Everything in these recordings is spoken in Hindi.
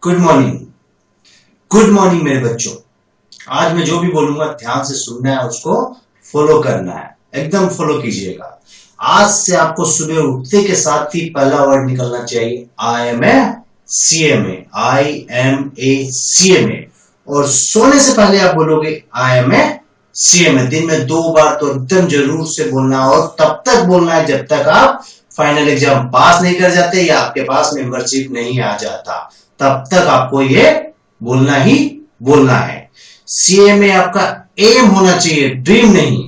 Good morning. गुड मॉर्निंग मेरे बच्चों। आज मैं जो भी बोलूंगा ध्यान से सुनना है, उसको फॉलो करना है, एकदम फॉलो कीजिएगा। आज से आपको सुबह उठते के साथ ही पहला वर्ड निकलना चाहिए I am a CMA, IMA। और सोने से पहले आप बोलोगे आई एम ए CMA। दिन में 2 बार तो एकदम जरूर से बोलना, और तब तक बोलना है जब तक आप फाइनल एग्जाम पास नहीं कर जाते या आपके पास मेंबरशिप नहीं आ जाता, तब तक आपको ये बोलना ही बोलना है। CMA आपका एम होना चाहिए, ड्रीम नहीं,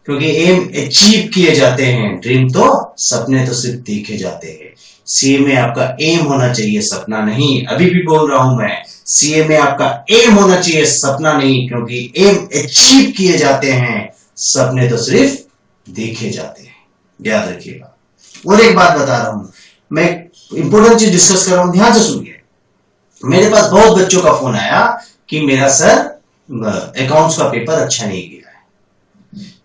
क्योंकि एम अचीव किए जाते हैं, ड्रीम तो सपने तो सिर्फ देखे जाते हैं। CMA आपका एम होना चाहिए, सपना नहीं। अभी भी बोल रहा हूं मैं, CMA आपका एम होना चाहिए, सपना नहीं, क्योंकि एम अचीव किए जाते हैं, सपने तो सिर्फ देखे जाते हैं। याद रखिएगा। और एक बात बता रहा हूं, मैं इंपॉर्टेंट चीज डिस्कस कर रहा हूं, ध्यान से सुनिए। मेरे पास बहुत बच्चों का फोन आया कि मेरा सर अकाउंट्स का पेपर अच्छा नहीं गया है,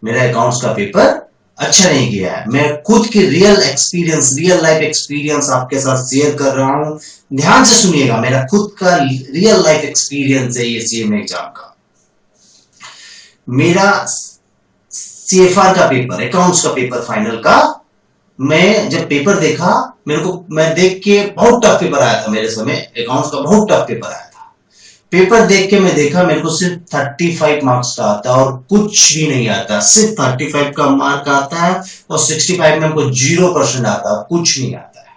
मेरा अकाउंट्स का पेपर अच्छा नहीं गया है। मैं खुद की रियल लाइफ एक्सपीरियंस आपके साथ शेयर कर रहा हूं, ध्यान से सुनिएगा। मेरा खुद का रियल लाइफ एक्सपीरियंस है ये CMA एग्जाम का। मेरा CFR का पेपर, अकाउंट्स का पेपर फाइनल का, मैं जब पेपर देखा, मैं देख के बहुत टफ पेपर आया था मेरे समय, अकाउंट्स का बहुत टफ पेपर आया था। पेपर देख के मैं देखा, मेरे को सिर्फ 35 मार्क्स का आता है और कुछ भी नहीं आता। सिर्फ 35 का मार्क आता है और 65 में हमको 0% आता है, कुछ नहीं आता है।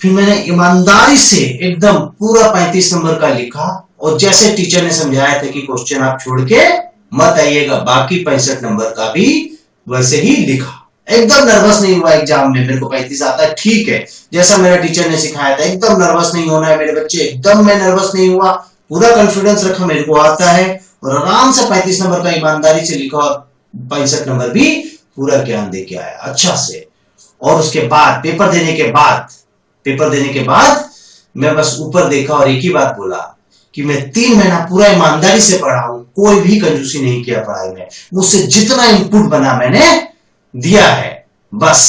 फिर मैंने ईमानदारी से एकदम पूरा 35 नंबर का लिखा, और जैसे टीचर ने समझाया था कि क्वेश्चन आप छोड़ के मत आइएगा, बाकी 65 नंबर का भी वैसे ही लिखा। एकदम नर्वस नहीं हुआ एग्जाम में। मेरे को 35 आता है, ठीक है, जैसा मेरा टीचर ने सिखाया था, एकदम नर्वस नहीं होना है मेरे बच्चे। एकदम मैं नर्वस नहीं हुआ, पूरा कॉन्फिडेंस रखा, मेरे को आता है, और आराम से 35 नंबर का ईमानदारी से लिखा, और 65 नंबर भी पूरा ज्ञान दे के आया अच्छा से। और उसके बाद पेपर देने के बाद मैं बस ऊपर देखा और एक ही बात बोला कि मैं 3 महीना पूरा ईमानदारी से पढ़ा हूं, कोई भी कंजूसी नहीं किया पढ़ाई में, मुझसे जितना इनपुट बना मैंने दिया है। बस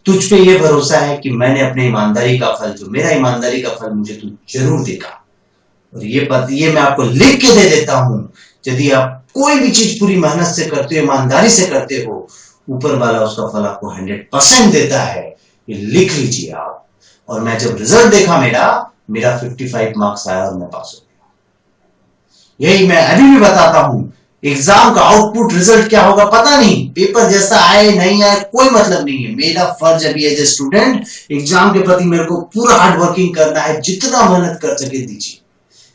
तुझ पे ये भरोसा है कि मैंने अपने ईमानदारी का फल, जो मेरा ईमानदारी का फल मुझे तू जरूर देगा। और ये मैं आपको लिख के दे देता हूं, यदि आप कोई भी चीज पूरी मेहनत से करते हो, ईमानदारी से करते हो, ऊपर वाला उसका फल आपको 100% देता है। ये लिख लीजिए आप। और मैं जब रिजल्ट देखा मेरा 55 मार्क्स आया और मैं पास हो गया। यही मैं अभी भी बताता हूं, एग्जाम का आउटपुट रिजल्ट क्या होगा पता नहीं, पेपर जैसा आए नहीं आए कोई मतलब नहीं है। मेरा फर्ज अभी एज ए स्टूडेंट एग्जाम के प्रति मेरे को पूरा हार्ड वर्किंग करना है, जितना मेहनत कर सके दीजिए।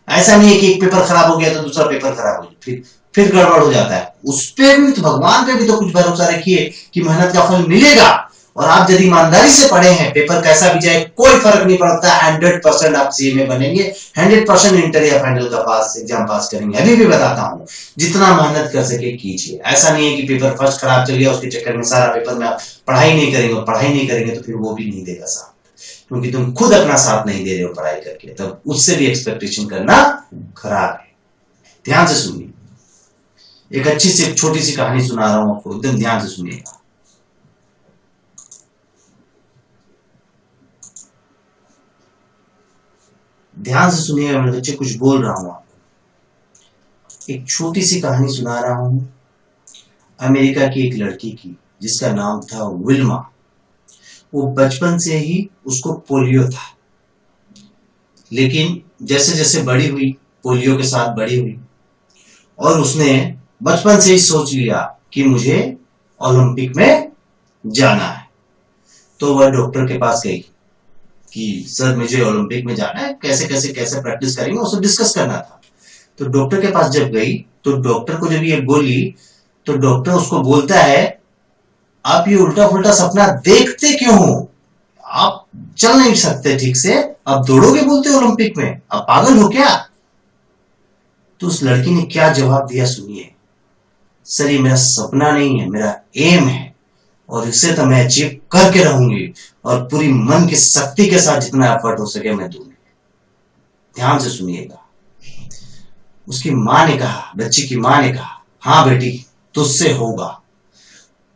ऐसा नहीं है कि एक पेपर खराब हो गया तो दूसरा पेपर खराब हो जाए, फिर गड़बड़ हो जाता है। उस पे भी तो, भगवान पे भी तो कुछ भरोसा रखिए कि मेहनत का फल मिलेगा। और आप यदि ईमानदारी से पढ़े हैं, पेपर कैसा भी जाए कोई फर्क नहीं पड़ता, 100% आप CMA बनेंगे, 100% इंटर या फाइनल का एग्जाम पास करेंगे। अभी भी बताता हूं, जितना मेहनत कर सके कीजिए। ऐसा नहीं है कि पेपर फर्स्ट खराब चल गया उसके चक्कर में सारा पेपर में आप पढ़ाई नहीं करेंगे तो फिर वो भी नहीं देगा साथ, क्योंकि तुम खुद अपना साथ नहीं दे रहे हो पढ़ाई करके, तब उससे भी एक्सपेक्टेशन करना खराब है। ध्यान से सुनिए, एक अच्छी सी छोटी सी कहानी सुना रहा हूं आपको, एकदम ध्यान से सुनिएगा। ध्यान से सुनिएगा मेरे बच्चे, कुछ बोल रहा हूं आपको। एक छोटी सी कहानी सुना रहा हूं अमेरिका की एक लड़की की, जिसका नाम था विल्मा। वो बचपन से ही उसको पोलियो था, लेकिन जैसे जैसे बड़ी हुई, पोलियो के साथ बड़ी हुई, और उसने बचपन से ही सोच लिया कि मुझे ओलंपिक में जाना है। तो वह डॉक्टर के पास गई कि सर मुझे ओलंपिक में जाना है, कैसे प्रैक्टिस करेंगे, उससे डिस्कस करना था। तो डॉक्टर के पास जब गई, तो डॉक्टर को जब ये बोली, तो डॉक्टर उसको बोलता है, आप ये उल्टा फुल्टा सपना देखते क्यों हो? आप चल नहीं सकते ठीक से, आप दौड़ोगे बोलते हो ओलंपिक में, आप पागल हो क्या? तो उस लड़की ने क्या जवाब दिया सुनिए। सर ये मेरा सपना नहीं है, मेरा एम है, और इसे तो मैं अचीव करके रहूंगी, और पूरी मन की शक्ति के साथ जितना एफर्ट हो सके मैं दूंगी। ध्यान से सुनिएगा। उसकी मां ने कहा, बच्ची की मां ने कहा, हाँ बेटी तुझसे होगा,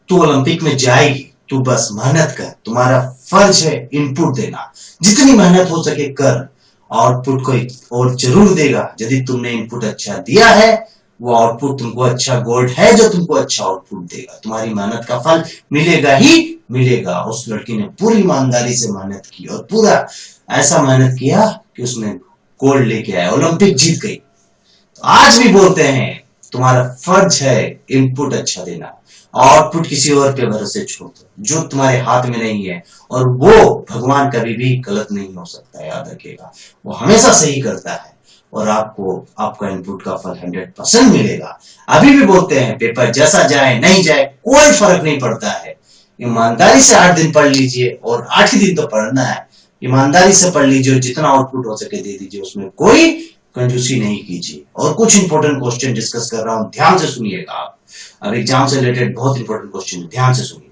तू ओलंपिक में जाएगी, तू बस मेहनत कर, तुम्हारा फर्ज है इनपुट देना, जितनी मेहनत हो सके कर, आउटपुट को और जरूर देगा। यदि तुमने इनपुट अच्छा दिया है, वो आउटपुट तुमको अच्छा गोल्ड है जो तुमको अच्छा आउटपुट देगा, तुम्हारी मेहनत का फल मिलेगा ही मिलेगा। उस लड़की ने पूरी ईमानदारी से मेहनत की और पूरा ऐसा मेहनत किया कि उसने गोल्ड लेके आया, ओलंपिक जीत गई। तो आज भी बोलते हैं तुम्हारा फर्ज है इनपुट अच्छा देना, आउटपुट किसी और पे भरोसे छोड़ दो जो तुम्हारे हाथ में नहीं है। और वो भगवान कभी भी गलत नहीं हो सकता, याद रखिएगा, वो हमेशा सही करता है और आपको आपका इनपुट का फल 100% मिलेगा। अभी भी बोलते हैं पेपर जैसा जाए नहीं जाए कोई फर्क नहीं पड़ता है, ईमानदारी से 8 दिन पढ़ लीजिए, और 8 ही दिन तो पढ़ना है, ईमानदारी से पढ़ लीजिए, जितना आउटपुट हो सके दे दीजिए, उसमें कोई कंजूसी नहीं कीजिए। और कुछ इंपॉर्टेंट क्वेश्चन डिस्कस कर रहा हूं, ध्यान से सुनिएगा आप। अब एग्जाम से रिलेटेड बहुत इंपॉर्टेंट क्वेश्चन, ध्यान से सुनिए।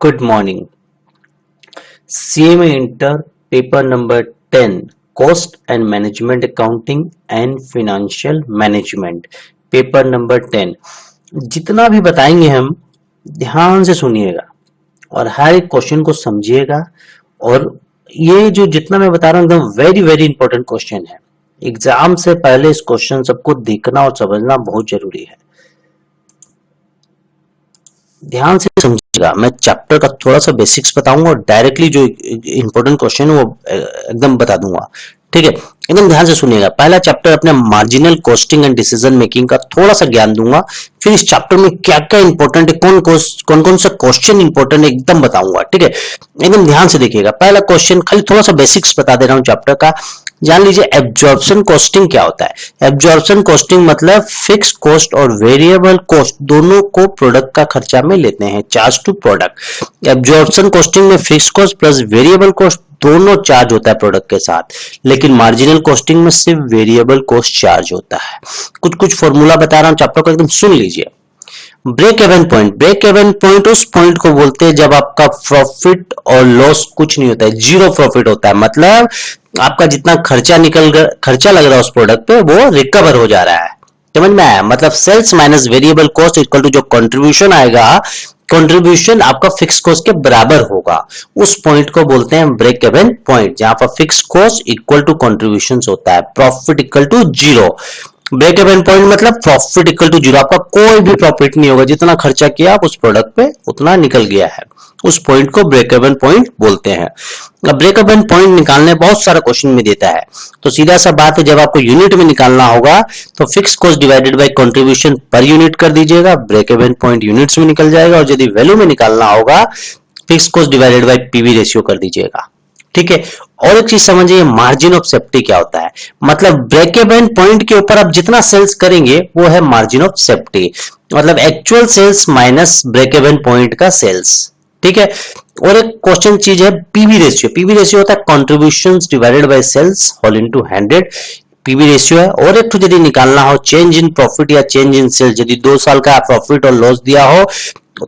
Good morning. CMA Inter paper number 10 Cost and Management Accounting and Financial Management paper number 10। जितना भी बताएंगे हम ध्यान से सुनिएगा और हर एक क्वेश्चन को समझिएगा। और ये जो जितना मैं बता रहा हूँ एकदम वेरी वेरी इंपॉर्टेंट क्वेश्चन है। एग्जाम से पहले इस क्वेश्चन सबको देखना और समझना बहुत जरूरी है। ध्यान से समझिएगा, मैं चैप्टर का थोड़ा सा बेसिक्स बताऊंगा और डायरेक्टली जो इंपॉर्टेंट क्वेश्चन है वो एकदम बता दूंगा, ठीक है। एकदम ध्यान से सुनिएगा। पहला चैप्टर अपने marginal costing and decision making का थोड़ा सा ज्ञान दूंगा, फिर इस चैप्टर में क्या क्या इंपॉर्टेंट है, कौन कौन सा क्वेश्चन इंपॉर्टेंट है एकदम बताऊंगा, ठीक है। एकदम ध्यान से देखिएगा। पहला क्वेश्चन, खाली थोड़ा सा बेसिक्स बता दे रहा हूं चैप्टर का, जान लीजिए एब्जॉर्प्शन कॉस्टिंग क्या होता है। एब्जॉर्प्शन कॉस्टिंग मतलब फिक्स कॉस्ट और वेरिएबल कॉस्ट दोनों को प्रोडक्ट का खर्चा में लेते हैं, charge to product. Absorption costing में fix cost plus variable cost दोनों चार्ज होता है प्रोडक्ट के साथ, लेकिन मार्जिनल कॉस्टिंग में सिर्फ वेरिएबल कॉस्ट चार्ज होता है। कुछ फॉर्मूला बता रहा हूं, चैप्टर को एकदम सुन लीजिए। Break even point, break even point उस पॉइंट को बोलते हैं जब आपका प्रॉफिट और लॉस कुछ नहीं होता है, जीरो प्रॉफिट होता है। मतलब आपका जितना खर्चा लग रहा है उस प्रोडक्ट पे वो रिकवर हो जा रहा है, समझ में आया। मतलब sales minus variable cost equal to जो कंट्रीब्यूशन आएगा, कंट्रीब्यूशन आपका फिक्स कॉस्ट के बराबर होगा, उस पॉइंट को बोलते हैं ब्रेक इवन पॉइंट, जहां पर fix cost equal to contribution होता है, profit equal to zero. Break even point मतलब प्रॉफिट इक्वल टू जीरो, आपका कोई भी प्रॉफिट नहीं होगा, जितना खर्चा किया आप उस प्रोडक्ट पे उतना निकल गया है, उस पॉइंट को ब्रेक इवन पॉइंट बोलते हैं। अब ब्रेक इवन पॉइंट निकालने बहुत सारा क्वेश्चन में देता है, तो सीधा सा बात है, जब आपको यूनिट में निकालना होगा तो fix cost divided by contribution per unit कर दीजिएगा, ब्रेक इवन पॉइंट यूनिट्स में निकल जाएगा। और यदि वैल्यू में निकालना होगा fix cost divided by PV ratio कर दीजिएगा, ठीक है। और एक चीज समझिए, मार्जिन ऑफ सेफ्टी क्या होता है। मतलब ब्रेक इवन पॉइंट के ऊपर आप जितना सेल्स करेंगे वो है मार्जिन ऑफ सेफ्टी, मतलब actual sales minus break even point का सेल्स, ठीक है। और एक क्वेश्चन चीज है पीवी रेशियो। पीवी रेशियो होता है contributions divided by sales whole into 100, PV ratio है। और एक तो यदि निकालना हो चेंज इन प्रॉफिट या चेंज इन सेल्स, यदि 2 साल का प्रॉफिट और लॉस दिया हो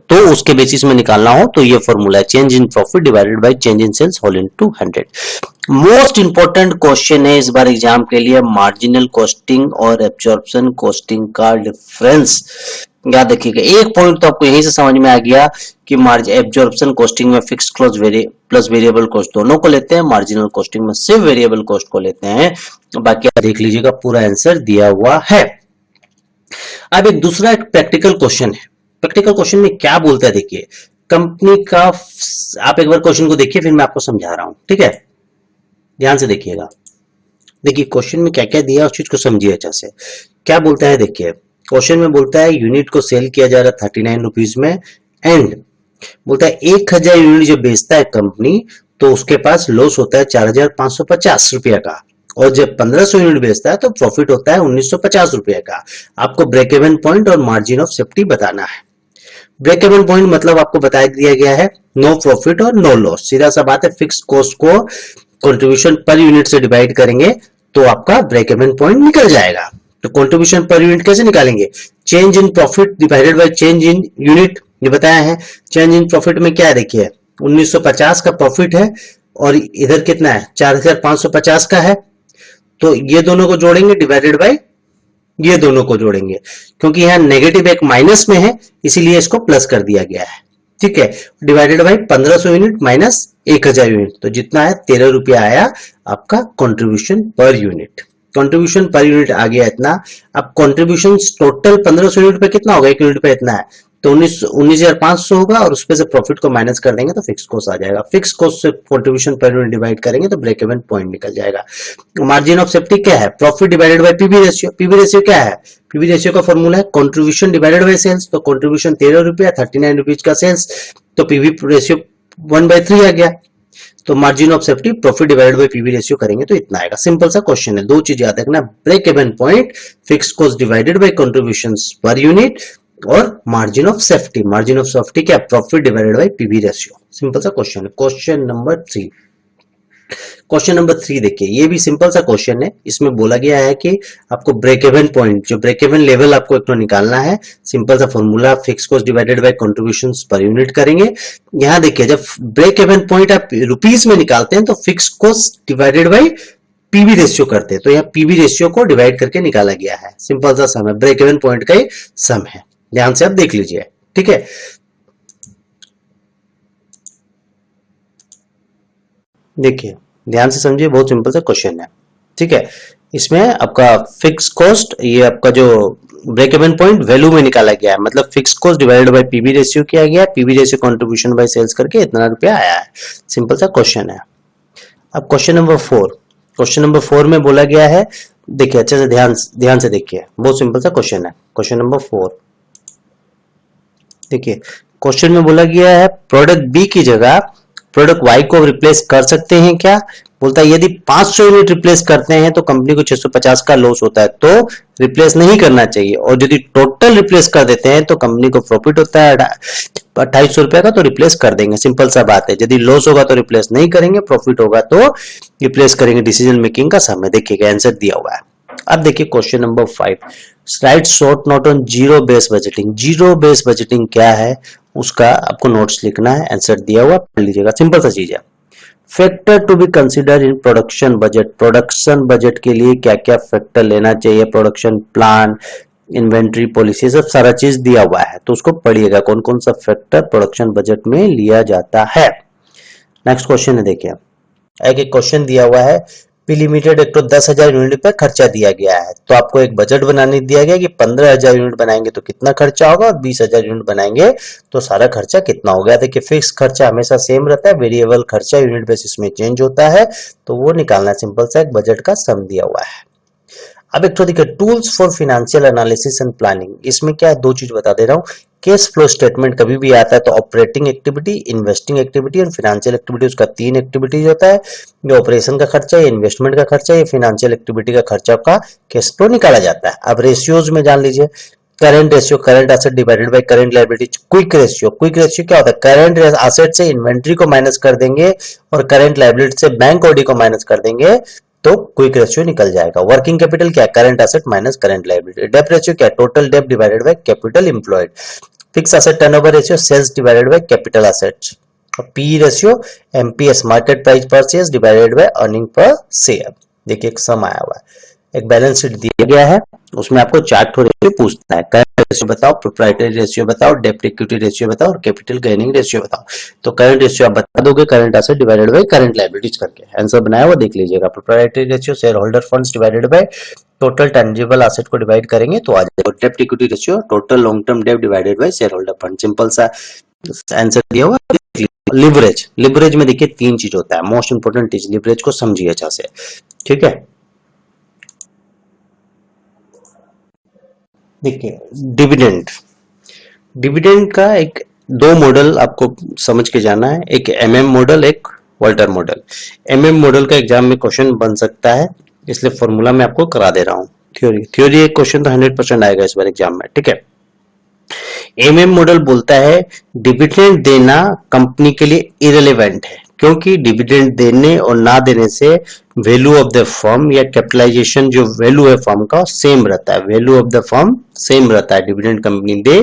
तो उसके बेसिस में निकालना हो तो ये फॉर्मूला है, change in profit divided by change in sales whole into 100। Most important question है इस बार एग्जाम के लिए, मार्जिनल कॉस्टिंग और एब्जॉर्प्शन कॉस्टिंग का डिफरेंस। याद रखिएगा, एक पॉइंट तो आपको यहीं से समझ में आ गया कि एब्जॉर्प्शन कॉस्टिंग में fix cost plus variable cost दोनों को लेते हैं, मार्जिनल कॉस्टिंग में सिर्फ वेरिएबल कॉस्ट को लेते हैं। बाकी आप देख लीजिएगा, पूरा आंसर दिया हुआ है। अब एक दूसरा एक प्रैक्टिकल क्वेश्चन है। प्रैक्टिकल क्वेश्चन में क्या बोलता है देखिए, कंपनी का, आप एक बार क्वेश्चन को देखिए फिर मैं आपको समझा रहा हूं, ठीक है। ध्यान से देखिएगा, देखिए क्वेश्चन में क्या क्या दिया है उस चीज को समझिए अच्छा से। क्या बोलता है देखिए, क्वेश्चन में बोलता है यूनिट को सेल किया जा रहा है 39 रुपीज में, एंड बोलता है 1000 यूनिट जो बेचता है कंपनी तो उसके पास लॉस होता है 4550 रुपया का, और जब 1500 यूनिट बेचता है तो प्रॉफिट होता है 1950 रुपया का। आपको ब्रेक इवन पॉइंट और मार्जिन ऑफ सेफ्टी बताना है। ब्रेक इवन पॉइंट मतलब आपको बता दिया गया है नो प्रॉफिट और नो लॉस, सीधा सा बात है। फिक्स कॉस्ट को कंट्रीब्यूशन पर यूनिट से डिवाइड करेंगे तो आपका ब्रेक इवन पॉइंट निकल जाएगा। तो कंट्रीब्यूशन पर यूनिट कैसे निकालेंगे, change in profit divided by change in unit, ये बताया है। चेंज इन प्रॉफिट में क्या है देखिए, 1950 का प्रॉफिट है और इधर कितना है 4550 का है, तो ये दोनों को जोड़ेंगे डिवाइडेड बाय ये दोनों को जोड़ेंगे, क्योंकि यहाँ नेगेटिव एक माइनस में है इसीलिए इसको प्लस कर दिया गया है, ठीक है। Divided by 1500 unit minus 1000 unit, तो जितना है 13 रुपया आया आपका contribution per unit. Contribution per unit आ गया इतना। अब कंट्रीब्यूशन टोटल 1500 यूनिट पे कितना होगा, एक यूनिट पे इतना है, तो 19,500 होगा और उसपे से प्रॉफिट को माइनस कर देंगे तो फिक्स कॉस्ट आ जाएगा। फिक्स कॉस्ट से कंट्रीब्यूशन पर यूनिट डिवाइड करेंगे तो ब्रेक इवन पॉइंट निकल जाएगा। मार्जिन ऑफ सेफ्टी क्या है, profit divided by PV ratio. PV ratio क्या है, पीवी रेशियो का फॉर्मूला है कंट्रीब्यूशन डिवाइडेड बाय सेल्स, तो कंट्रीब्यूशन 13 रुपया, 39 रुपीज का सेल्स, तो पीवी रेशियो 1/3 आ गया। तो margin of safety profit divided by PV ratio करेंगे तो इतना आएगा। सिंपल सा क्वेश्चन है, दो चीज याद रखना, break even point, fix cost divided by contributions per unit, और margin of safety. Margin of safety क्या, profit divided by PV ratio. Simple सा क्वेश्चन है। क्वेश्चन नंबर 3, क्वेश्चन नंबर 3 देखिए, ये भी सिंपल सा क्वेश्चन है। इसमें बोला गया है कि आपको ब्रेक इवन पॉइंट, जो ब्रेक इवन लेवल आपको एक निकालना है। सिंपल सा formula, fix cost divided by contributions per unit करेंगे। यहां देखिए, जब ब्रेक इवन पॉइंट आप रुपीस में निकालते हैं तो fix cost divided by PV ratio करते हैं, तो यहाँ पीवी रेशियो को डिवाइड करके निकाला गया है। सिंपल सा सम है, ब्रेक इवन पॉइंट का ही सम है, ध्यान से आप देख लीजिए, ठीक है। देखिए ध्यान से समझिए, बहुत सिंपल सा क्वेश्चन है, ठीक है। इसमें आपका फिक्स कॉस्ट, ये आपका जो ब्रेक इवन पॉइंट वैल्यू में निकाला गया है, मतलब fix cost divided by PV ratio किया गया है, PV ratio contribution by sales करके इतना रुपया आया है। सिंपल सा क्वेश्चन है। अब क्वेश्चन नंबर 4, क्वेश्चन नंबर 4 में बोला गया है, देखिए अच्छे से ध्यान से देखिए, बहुत सिंपल सा क्वेश्चन है। क्वेश्चन नंबर 4 देखिए, क्वेश्चन में बोला गया है प्रोडक्ट बी की जगह प्रोडक्ट वाई को रिप्लेस कर सकते हैं क्या। बोलता है यदि 500 यूनिट रिप्लेस करते हैं तो कंपनी को 650 का लॉस होता है, तो रिप्लेस नहीं करना चाहिए, और यदि टोटल रिप्लेस कर देते हैं तो कंपनी को प्रॉफिट होता है 2800 रुपए का, तो रिप्लेस कर देंगे। सिंपल सा बात है, यदि लॉस होगा तो रिप्लेस नहीं करेंगे, प्रॉफिट होगा तो रिप्लेस करेंगे। डिसीजन मेकिंग का समय देखिएगा, आंसर दिया हुआ है। अब देखिए question number 5, right short note on zero base budgeting. Zero base budgeting क्या है उसका आपको नोट्स लिखना है, आंसर दिया हुआ पढ़ लीजिएगा। सिंपल सा चीज है। Factor to be consider in production budget. Production budget के लिए क्या क्या फैक्टर लेना चाहिए, प्रोडक्शन प्लान, इन्वेंट्री पॉलिसी, सब सारा चीज दिया हुआ है, तो उसको पढ़िएगा कौन कौन सा फैक्टर प्रोडक्शन बजट में लिया जाता है। नेक्स्ट क्वेश्चन है, देखिए एक क्वेश्चन दिया हुआ है, पी लिमिटेड एक तो 10,000 यूनिट पर खर्चा दिया गया है, तो आपको एक बजट बनाने दिया गया कि 15,000 यूनिट बनाएंगे तो कितना खर्चा होगा, और 20,000 यूनिट बनाएंगे तो सारा खर्चा कितना हो गया। देखिए फिक्स खर्चा हमेशा सेम रहता है, वेरिएबल खर्चा यूनिट बेसिस में चेंज होता है, तो वो निकालना है। सिंपल सा एक बजट का सम दिया हुआ है। अब एक तो देखिए tools for financial analysis and planning, इसमें क्या है, दो चीज बता दे रहा हूँ। कैश फ्लो स्टेटमेंट कभी भी आता है तो ऑपरेटिंग एक्टिविटी, इन्वेस्टिंग एक्टिविटी और फाइनेंशियल एक्टिविटी, उसका 3 एक्टिविटीज होता है। ये ऑपरेशन का खर्चा, ये इन्वेस्टमेंट का खर्चा, ये फाइनेंशियल एक्टिविटी का खर्चा का कैश फ्लो निकाला जाता है। अब रेशियोज में जान लीजिए, current ratio, current asset divided by current liability. Quick ratio, quick ratio क्या होता है, करंट एसेट से इन्वेंट्री को माइनस कर देंगे और करंट लायबिलिटी से बैंक ओडी को माइनस कर देंगे तो क्विक रेशियो निकल जाएगा। वर्किंग कैपिटल क्या है, current asset minus current liability. डेब्ट रेशियो क्या है, टोटल डेब्ट divided by capital employed. Fix asset turnover ratio, sales divided by capital assets. और P ratio, MPS market price per share divided by earning per share. देखिए एक सम आया हुआ है, एक बैलेंस शीट दिया गया है, उसमें आपको 4 रेशियो पूछता है। करंट रेशियो बताओ, प्रोप्राइटरी रेशियो बताओ, डेब्ट इक्विटी रेशियो बताओ और कैपिटल गेनिंग रेशियो बताओ। तो करंट रेशियो आप बता दोगे, current asset divided by current liabilities करके। आंसर बनाया हुआ देख लीजिएगा। Proprietary ratio, share holder funds divided by total tangible asset को डिवाइड करेंगे तो आ जाएगा। डेब्ट equity ratio, total long term डेब्ट divided bye share holder fund. Simple सा आंसर दिया हुआ। लिवरेज, लिवरेज में देखिए 3 चीज होता है, मोस्ट इंपोर्टेंट चीज, लिवरेज को समझिए अच्छा से, ठीक है। देखिए डिविडेंड, डिविडेंड का एक 2 मॉडल आपको समझ के जाना है, एक एमएम मॉडल, एक वॉल्टर मॉडल। एमएम मॉडल का एग्जाम में क्वेश्चन बन सकता है, इसलिए फॉर्मूला मैं आपको करा दे रहा हूं। थ्योरी एक क्वेश्चन तो 100% आएगा इस बार एग्जाम में, ठीक है। एमएम मॉडल बोलता है डिविडेंड देना कंपनी के लिए इरेलेवेंट है, क्योंकि डिविडेंड देने और ना देने से वैल्यू ऑफ द फर्म या कैपिटलाइजेशन जो वैल्यू है फर्म का सेम रहता है। Value of the firm same रहता है, डिविडेंड कंपनी दे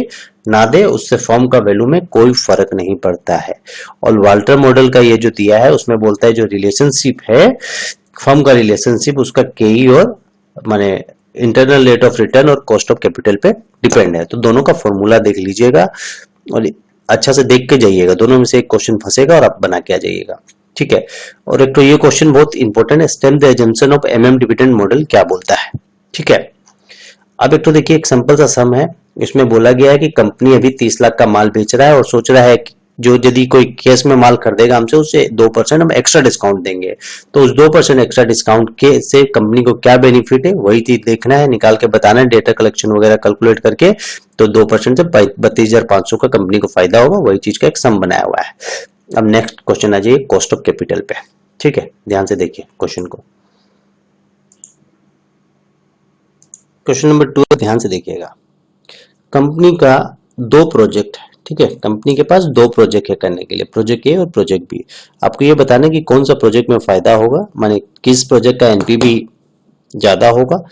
ना दे उससे फर्म का वैल्यू में कोई फर्क नहीं पड़ता है। और वाल्टर मॉडल का ये जो दिया है उसमें बोलता है जो रिलेशनशिप है फर्म का रिलेशनशिप उसका केई और माने इंटरनल रेट ऑफ रिटर्न और कॉस्ट ऑफ कैपिटल पे डिपेंड है। तो दोनों का फॉर्मूला देख लीजिएगा और अच्छा से देख के जाइएगा, दोनों में से एक क्वेश्चन फंसेगा और आप बना के आ जाइएगा, ठीक है। और एक तो ये क्वेश्चन बहुत इंपॉर्टेंट है, stem the assumption of MM dividend model क्या बोलता है, ठीक है। अब एक तो देखिए एक सिंपल सा सम है, इसमें बोला गया है कि कंपनी अभी 30 लाख का माल बेच रहा है और सोच रहा है कि जो यदि कोई केस में माल खरीदेगा हमसे उसे 2% हम एक्स्ट्रा डिस्काउंट देंगे। तो उस 2% एक्स्ट्रा डिस्काउंट के से कंपनी को क्या बेनिफिट है वही चीज देखना है, निकाल के बताना है, डेटा कलेक्शन वगैरह कैलकुलेट करके। तो 2% से 32,500 का कंपनी को फायदा होगा, वही चीज का एक सम बनाया हुआ है। अब नेक्स्ट क्वेश्चन आ जाइए कॉस्ट ऑफ कैपिटल पे, ठीक है। ध्यान से देखिए क्वेश्चन को, क्वेश्चन नंबर 2 ध्यान से देखिएगा। कंपनी का 2 प्रोजेक्ट है, ठीक है। कंपनी के पास 2 प्रोजेक्ट है करने के लिए, प्रोजेक्ट ए और प्रोजेक्ट बी। आपको ये बताना है कि कौन सा प्रोजेक्ट में फायदा होगा, माने किस प्रोजेक्ट का एनपीवी ज्यादा होगा,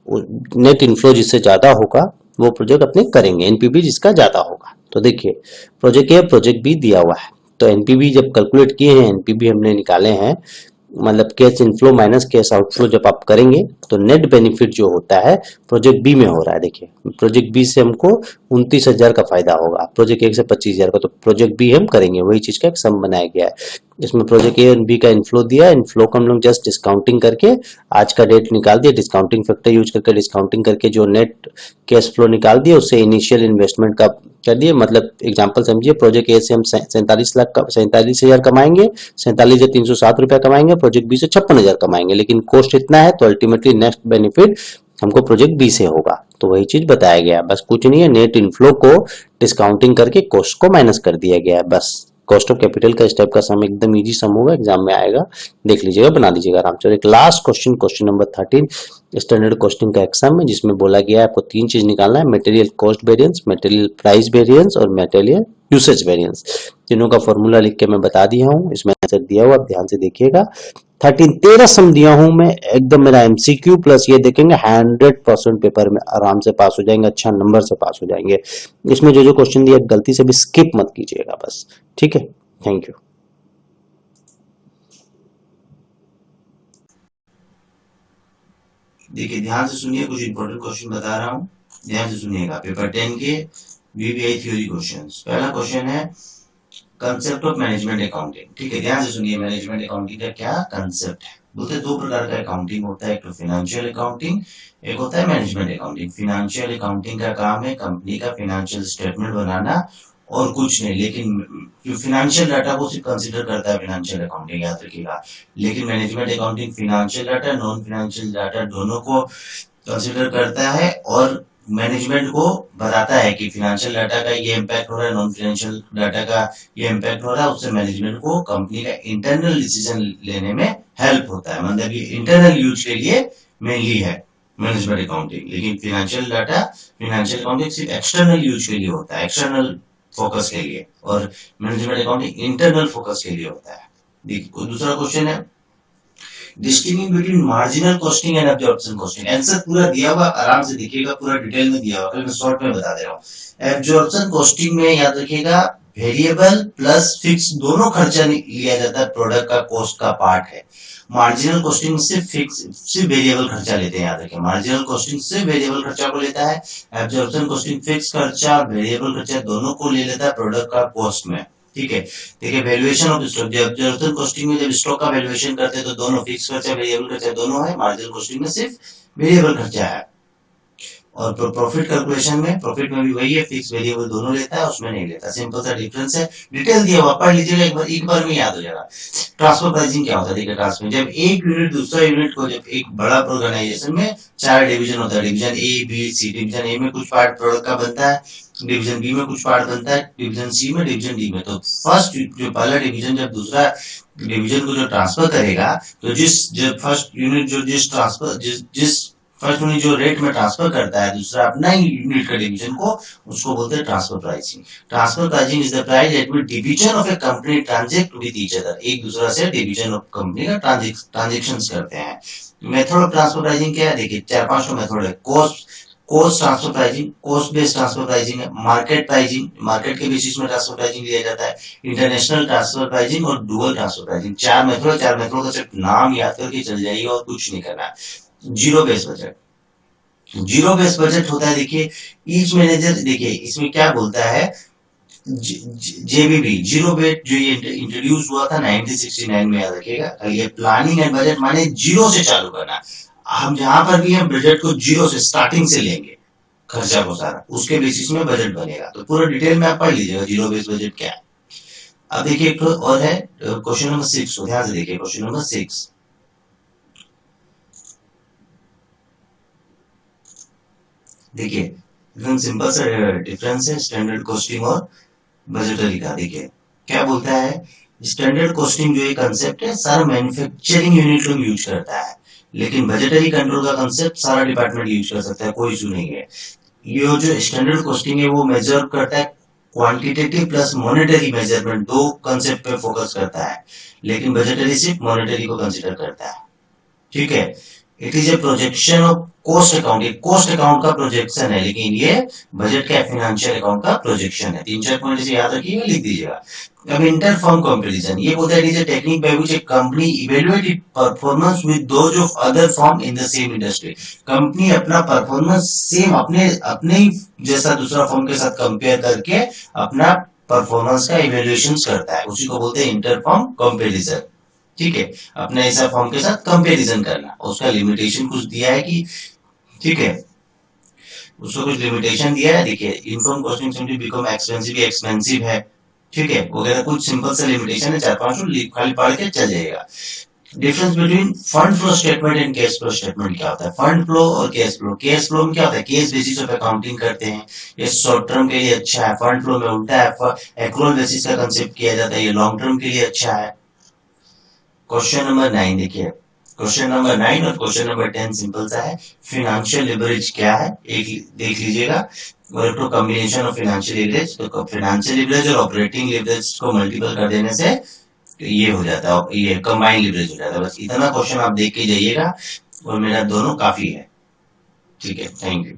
नेट इनफ्लो जिससे ज्यादा होगा वो प्रोजेक्ट अपने करेंगे, एनपीवी जिसका ज्यादा होगा। तो देखिए प्रोजेक्ट ए प्रोजेक्ट बी दिया हुआ है, तो एनपीवी जब कैलकुलेट किए हैं, एनपीवी हमने निकाले हैं, मतलब cash inflow minus cash outflow जब आप करेंगे तो नेट बेनिफिट जो होता है प्रोजेक्ट बी में हो रहा है। देखिए प्रोजेक्ट बी से हमको 29,000 का फायदा होगा, प्रोजेक्ट ए से 25,000 का, तो प्रोजेक्ट बी हम करेंगे, वही चीज का एक सम बनाया गया है। इसमें प्रोजेक्ट ए और बी का इनफ्लो दिया, इनफ्लो को हम लोग जस्ट डिस्काउंटिंग करके आज का डेट निकाल दिया, डिस्काउंटिंग फैक्टर यूज करके डिस्काउंटिंग करके जो नेट कैश फ्लो निकाल दिया उससे इनिशियल इन्वेस्टमेंट का कर दिए। मतलब एग्जांपल समझिए, प्रोजेक्ट ए से हम 47,000 कमाएंगे, 47,307 रुपया कमाएंगे, प्रोजेक्ट बी से 56,000 कमाएंगे, लेकिन कॉस्ट इतना है तो अल्टीमेटली नेक्स्ट बेनिफिट हमको प्रोजेक्ट बी से होगा। तो वही चीज बताया गया है, बस कुछ नहीं है, नेट इनफ्लो को डिस्काउंटिंग करके कॉस्ट को माइनस कर दिया गया है, बस। कॉस्ट ऑफ कैपिटल का इस टाइप का सम एकदम इजी सम होगा, एग्जाम में आएगा, देख लीजिएगा, बना लीजिएगा आराम से। एक last question, question number 13 standard costing का एग्जाम है, जिसमें बोला गया है आपको 3 चीज निकालना है, material cost variance, material price variance और मटेरियल यूसेज वेरिएंस। तीनों का फॉर्मूला लिख के मैं बता दिया हूँ, इसमें आंसर दिया हुआ, ध्यान से देखिएगा। 13 सम दिया हूं मैं, एकदम मेरा एमसीक्यू प्लस ये देखेंगे 100% पेपर में आराम से पास हो जाएंगे, अच्छा नंबर से पास हो जाएंगे। इसमें जो जो क्वेश्चन दिया गलती से भी स्किप मत कीजिएगा बस, ठीक है। Thank you. देखिए ध्यान से सुनिए, कुछ इंपॉर्टेंट क्वेश्चन बता रहा हूं, ध्यान से सुनिएगा। पेपर 10 के वीबीआई थ्योरी क्वेश्चंस। पहला क्वेश्चन है कंसेप्ट ऑफ मैनेजमेंट अकाउंटिंग, ठीक है। ध्यान से सुनिए, मैनेजमेंट अकाउंटिंग का क्या कंसेप्ट है। बोलते 2 प्रकार का अकाउंटिंग होता है, एक तो फिनेंशियल अकाउंटिंग, एक होता है मैनेजमेंट अकाउंटिंग। फिनेंशियल अकाउंटिंग का काम है कंपनी का फिनेंशियल स्टेटमेंट बनाना और कुछ नहीं, लेकिन जो फिनेंशियल डाटा को सिर्फ कंसीडर करता है फिनेंशियल अकाउंटिंग, याद रखिएगा। लेकिन management accounting financial data, non financial data दोनों को कंसीडर करता है और मैनेजमेंट को बताता है कि फिनेंशियल डाटा का ये इम्पैक्ट हो रहा है, नॉन फाइनेंशियल डाटा का ये इम्पैक्ट हो रहा है। उससे मैनेजमेंट को कंपनी का इंटरनल डिसीजन लेने में हेल्प होता है, मतलब ये इंटरनल यूज के लिए मेनली है मैनेजमेंट अकाउंटिंग। लेकिन फिनेंशियल डाटा, फिनेंशियल अकाउंटिंग सिर्फ एक्सटर्नल यूज के लिए होता है, एक्सटर्नल फोकस के लिए, और मैनेजमेंट अकाउंटिंग इंटरनल फोकस के लिए होता है। देखिए दूसरा क्वेश्चन है distinguishing between marginal costing and absorption costing. Answer पूरा दिया हुआ, आराम से देखिएगा, पूरा डिटेल में दिया हुआ, कल मैं शॉर्ट में बता दे रहा हूँ। एब्जॉर्प्शन कॉस्टिंग में याद रखिएगा वेरिएबल प्लस फिक्स दोनों खर्चा लिया जाता है, प्रोडक्ट का कॉस्ट का पार्ट है। मार्जिनल कॉस्टिंग सिर्फ फिक्स, सिर्फ वेरिएबल खर्चा लेते हैं, याद रखिए। मार्जिनल कॉस्टिंग सिर्फ वेरिएबल खर्चा को लेता है, एब्जॉर्प्शन कॉस्टिंग फिक्स खर्चा वेरिएबल खर्चा दोनों को ले लेता है प्रोडक्ट का कॉस्ट में, ठीक है। देखिए वैल्यूएशन ऑफ स्टॉक, जब एब्जॉर्प्शन कॉस्टिंग में जब स्टॉक का वैल्यूएशन करते हैं तो दोनों फिक्स खर्चा वेरिएबल खर्चा दोनों है, मार्जिनल कॉस्टिंग में सिर्फ वेरिएबल खर्चा है। और प्रॉफिट कैलकुलेशन में, प्रॉफिट में भी वही है, फिक्स वेरिएबल दोनों लेता है, उसमें नहीं लेता। सिंपल सा डिफरेंस है, डिटेल दिया हुआ, पढ़ लीजिएगा एक बार में याद हो जाएगा। ट्रांसफर प्राइसिंग क्या होता है, देखिए ट्रांसफर जब एक यूनिट दूसरा यूनिट को, जब एक बड़ा ऑर्गेनाइजेशन में 4 डिवीजन होता है, division A B C, division A में कुछ पार्ट प्रोडक्ट का बनता है, डिवीजन बी में कुछ पार्ट बनता है, डिवीजन सी में, डिवीजन डी में। तो फर्स्ट जो पहला डिवीजन जब दूसरा डिवीजन को जो ट्रांसफर करेगा, तो जब फर्स्ट यूनिट जो जिस फर्स्ट यूनिट जो रेट में ट्रांसफर करता है दूसरा अपना ही यूनिट का डिवीजन को, उसको बोलते हैं transfer pricing. Transfer pricing is the price at which division of A company transact with each other, एक दूसरा से डिवीजन ऑफ कंपनी का ट्रांजैक्शंस करते हैं। मेथड ऑफ ट्रांसफर प्राइसिंग क्या है, देखिए 4-5 मेथड है। Cost transfer pricing, cost based transfer pricing है, मार्केट प्राइसिंग, मार्केट के बेसिस में ट्रांसफर प्राइसिंग लिया जाता है, इंटरनेशनल ट्रांसफर प्राइसिंग और डुअल ट्रांसफर प्राइसिंग। चार मेथड का सिर्फ नाम याद करके चल जाइए और कुछ नहीं करना है। Zero base budget, zero base budget होता है, देखिए ईच मैनेजर, देखिए इसमें क्या बोलता है, जेबीबी जीरो बेस जो ये इंट्रोड्यूस हुआ था 1969 में, याद रखिएगा। ये प्लानिंग एंड बजट माने जीरो से चालू करना। हम जहां पर भी हम बजट को जीरो से स्टार्टिंग से लेंगे, खर्चा को सारा, उसके बेसिस में बजट बनेगा। तो पूरा डिटेल में आप पढ़ लीजिएगा जीरो बेस बजट क्या है। अब देखिए एक और है क्वेश्चन नंबर 6, ध्यान से देखिए क्वेश्चन नंबर 6। देखिए एकदम सिंपल सा डिफरेंस है स्टैंडर्ड कॉस्टिंग और बजटरी का। देखिए क्या बोलता है, स्टैंडर्ड कॉस्टिंग जो ये कंसेप्ट है सारा मैन्युफैक्चरिंग यूनिट लोग यूज करता है, लेकिन बजटरी कंट्रोल का कंसेप्ट सारा डिपार्टमेंट यूज कर सकता है, कोई इशू नहीं है। ये जो स्टैंडर्ड कॉस्टिंग है वो मेजर करता है क्वांटिटेटिव प्लस मॉनेटरी मेजरमेंट, दो कंसेप्ट पे फोकस करता है, लेकिन बजटरी सिर्फ मॉनेटरी को कंसिडर करता है। ठीक है, it is a projection of cost account, ये कॉस्ट अकाउंट का प्रोजेक्शन है, लेकिन ये बजट का फाइनेंशियल अकाउंट का प्रोजेक्शन है। 3-4 पॉइंट से याद रखिएगा, लिख दीजिएगा। अब इंटर फर्म कंपैरिजन, ये बोलता है it is a technique by which A company evaluate it performance with those of other firm in the same industry. Company अपना परफॉर्मेंस सेम अपने ही जैसा दूसरा फर्म के साथ कंपेयर करके अपना परफॉर्मेंस का इवैल्यूएशन करता है, उसी को बोलते हैं इंटर फर्म कंपैरिजन। ठीक है, अपने ऐसा फॉर्म के साथ कंपैरिजन करना, उसका लिमिटेशन कुछ दिया है कि, ठीक है, उसको कुछ लिमिटेशन दिया है। देखिए inform costing simply become expensive है, ठीक है, वगैरह कुछ सिंपल सा लिमिटेशन है, 4-5 खाली पढ़ के चल जाएगा। Difference between fund flow statement and cash flow statement क्या होता है, फंड फ्लो और कैश फ्लो। कैश फ्लो में क्या होता है, केस बेसिस ऑफ अकाउंटिंग करते हैं, ये शॉर्ट टर्म के लिए अच्छा है। फंड फ्लो में उल्टा है, एक्रूअल बेसिस का कंसेप्ट किया जाता है, ये लॉन्ग टर्म के लिए अच्छा है। क्वेश्चन नंबर 9 देखिए, क्वेश्चन नंबर 9 और क्वेश्चन नंबर 10 सिंपल सा है। फाइनेंशियल लिवरेज क्या है एक देख लीजिएगा, और एक तो कॉम्बिनेशन ऑफ फाइनेंशियल लिवरेज, तो फाइनेंशियल लिवरेज और ऑपरेटिंग लिवरेज को मल्टीपल कर देने से ये हो जाता है, ये कंबाइंड लिवरेज हो जाता है। बस इतना क्वेश्चन आप देख के जाइएगा और मेरा दोनों काफी है। ठीक है, थैंक यू।